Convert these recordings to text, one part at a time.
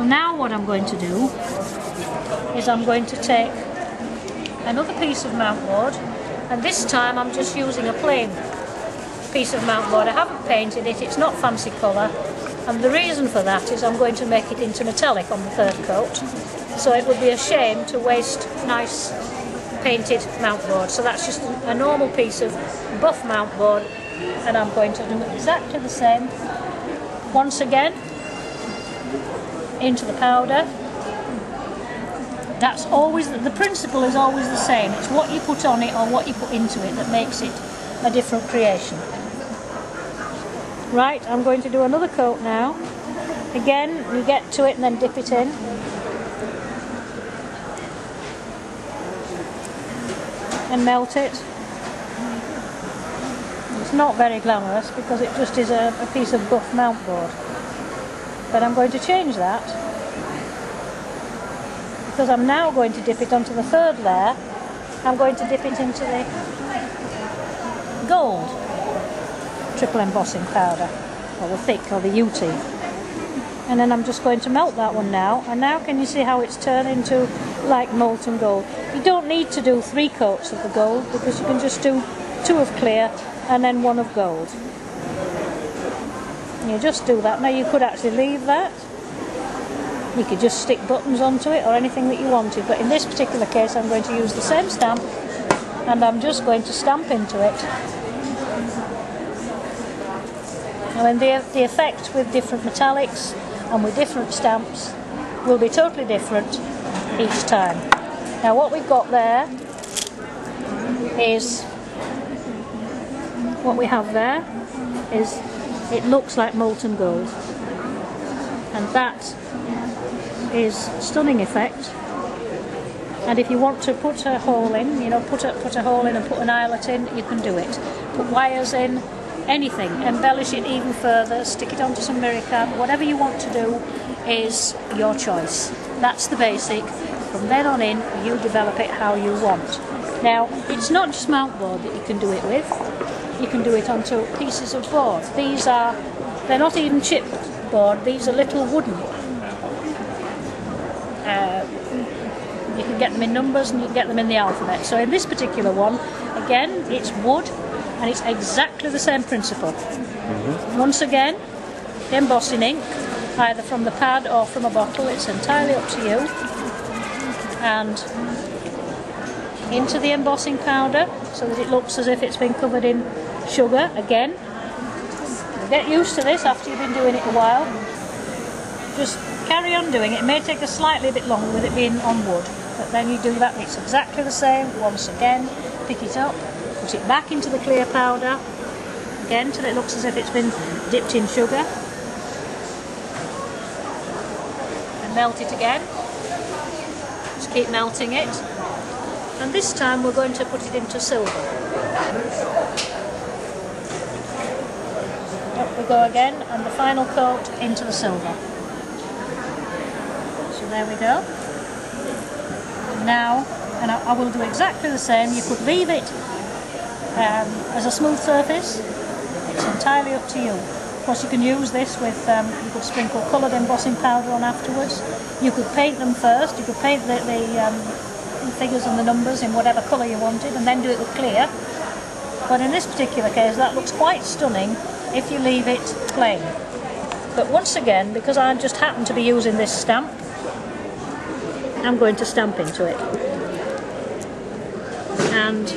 So now what I'm going to do is I'm going to take another piece of mount board, and this time I'm just using a plain piece of mount board. I haven't painted it, it's not fancy colour, and the reason for that is I'm going to make it into metallic on the third coat, so it would be a shame to waste nice painted mount board. So that's just a normal piece of buff mount board, and I'm going to do exactly the same once again into the powder. That's always, the principle is always the same. It's what you put on it or what you put into it that makes it a different creation. Right, I'm going to do another coat now. Again, you get to it and then dip it in. And melt it. It's not very glamorous because it just is a piece of buff mount board. But I'm going to change that, because I'm now going to dip it onto the third layer. I'm going to dip it into the gold triple embossing powder, or the thick, or the UT. And then I'm just going to melt that one now, and now can you see how it's turned into like molten gold? You don't need to do 3 coats of the gold, because you can just do 2 of clear and then 1 of gold. You just do that. Now you could actually leave that. You could just stick buttons onto it or anything that you wanted, but in this particular case I'm going to use the same stamp, and I'm just going to stamp into it. And the effect with different metallics and with different stamps will be totally different each time. Now what we've got there is, what we have there is, it looks like molten gold, and that is stunning effect. And if you want to put a hole in, you know, put a hole in and put an eyelet in, you can do it. Put wires in, anything, embellish it even further, stick it onto some mirror card, whatever you want to do is your choice. That's the basic. From then on in, you develop it how you want. Now, it's not just mount board that you can do it with. You can do it onto pieces of board. They're not even chipped board, these are little wooden. You can get them in numbers and you can get them in the alphabet. So in this particular one, again, it's wood, and it's exactly the same principle. Once again, the embossing ink, either from the pad or from a bottle, it's entirely up to you. And into the embossing powder, so that it looks as if it's been covered in sugar. Again, you'll get used to this after you've been doing it a while. Just carry on doing it. It may take a slightly bit longer with it being on wood, but then you do that, it's exactly the same. Once again, pick it up, put it back into the clear powder, again till it looks as if it's been dipped in sugar, and melt it again. Just keep melting it. And this time we're going to put it into silver. Up we go again, and the final coat into the silver. So there we go. And now, and I will do exactly the same. You could leave it as a smooth surface. It's entirely up to you. Of course, you can use this with, you could sprinkle coloured embossing powder on afterwards. You could paint them first. You could paint the figures and the numbers in whatever colour you wanted, and then do it with clear. But in this particular case, that looks quite stunning if you leave it plain. But once again, because I just happen to be using this stamp, I'm going to stamp into it. And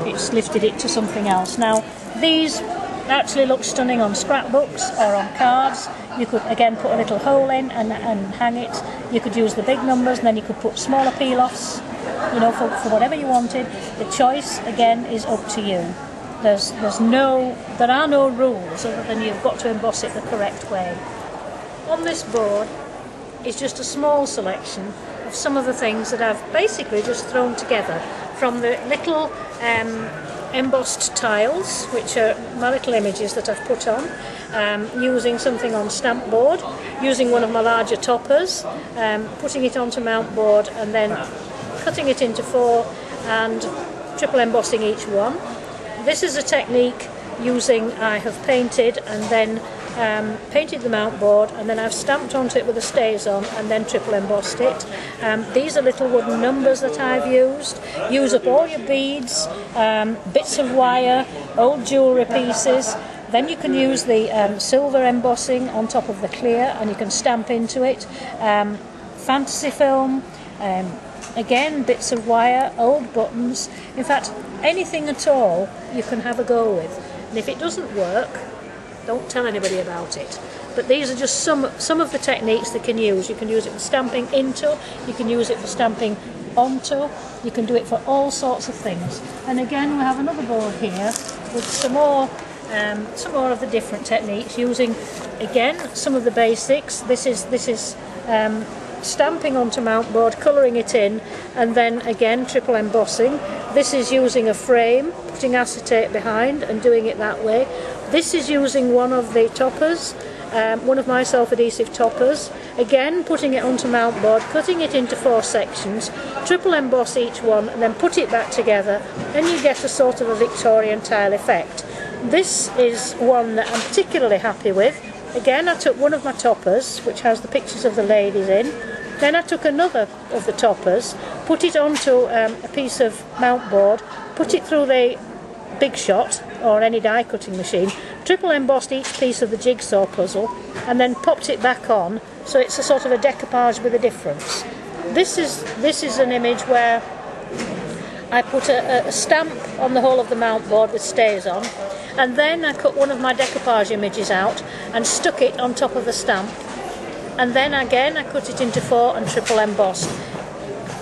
it's lifted it to something else. Now, these actually look stunning on scrapbooks or on cards. You could again put a little hole in and hang it. You could use the big numbers, and then you could put smaller peel-offs, you know, for whatever you wanted. The choice again is up to you. There are no rules other than you've got to emboss it the correct way. On this board is just a small selection of some of the things that I've basically just thrown together from the little embossed tiles, which are my little images that I've put on, using something on stamp board, using one of my larger toppers, putting it onto mount board, and then cutting it into 4 and triple embossing each one. This is a technique using, I have painted and then painted the mount board, and then I've stamped onto it with the StazOn and then triple embossed it. These are little wooden numbers that I've used. Use up all your beads, bits of wire, old jewellery pieces. Then you can use the silver embossing on top of the clear, and you can stamp into it. Fantasy film, again bits of wire, old buttons. In fact, anything at all you can have a go with. And if it doesn't work, don't tell anybody about it. But these are just some of the techniques they can use. You can use it for stamping into, you can use it for stamping onto, you can do it for all sorts of things. And again, we have another board here with some more of the different techniques, using again some of the basics. This is stamping onto mount board, colouring it in, and then again triple embossing. This is using a frame, putting acetate behind and doing it that way. This is using one of the toppers, one of my self-adhesive toppers, again putting it onto mount board, cutting it into 4 sections, triple emboss each one, and then put it back together, and you get a sort of a Victorian tile effect. This is one that I'm particularly happy with. Again, I took one of my toppers, which has the pictures of the ladies in, then I took another of the toppers, put it onto a piece of mount board, put it through the Big Shot or any die cutting machine, triple embossed each piece of the jigsaw puzzle, and then popped it back on, so it's a sort of a decoupage with a difference. This is an image where I put a stamp on the whole of the mount board with StazOn, and then I cut one of my decoupage images out and stuck it on top of the stamp, and then again I cut it into 4 and triple embossed.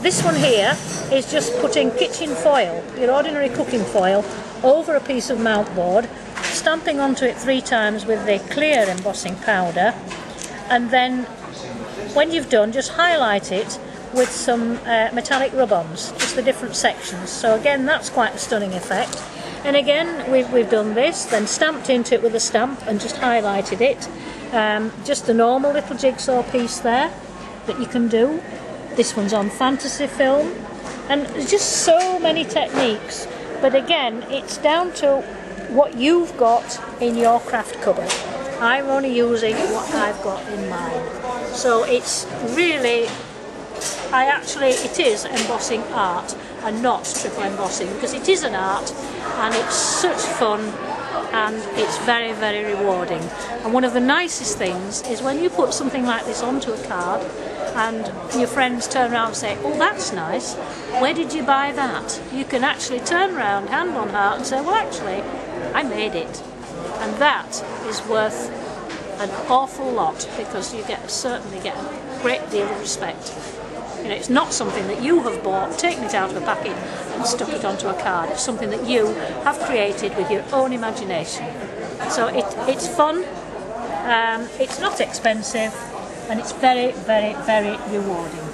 This one here is just putting kitchen foil, your ordinary cooking foil, over a piece of mount board, stamping onto it 3 times with the clear embossing powder, and then when you've done, just highlight it with some metallic rub-ons, just the different sections. So again, that's quite a stunning effect. And again, we've done this, then stamped into it with a stamp and just highlighted it. Just a normal little jigsaw piece there that you can do. This one's on fantasy film, and there's just so many techniques. But again, it's down to what you've got in your craft cupboard. I'm only using what I've got in mine. So it's really, it is embossing art and not triple embossing, because it is an art and it's such fun and it's very, very rewarding. And one of the nicest things is when you put something like this onto a card and your friends turn around and say, "Oh, that's nice, where did you buy that?" You can actually turn around, hand on heart, and say, "Well, actually, I made it." And that is worth an awful lot, because you certainly get a great deal of respect. You know, it's not something that you have bought, taken it out of a packet and stuck it onto a card. It's something that you have created with your own imagination. So it's fun, it's not expensive, and it's very, very, very rewarding.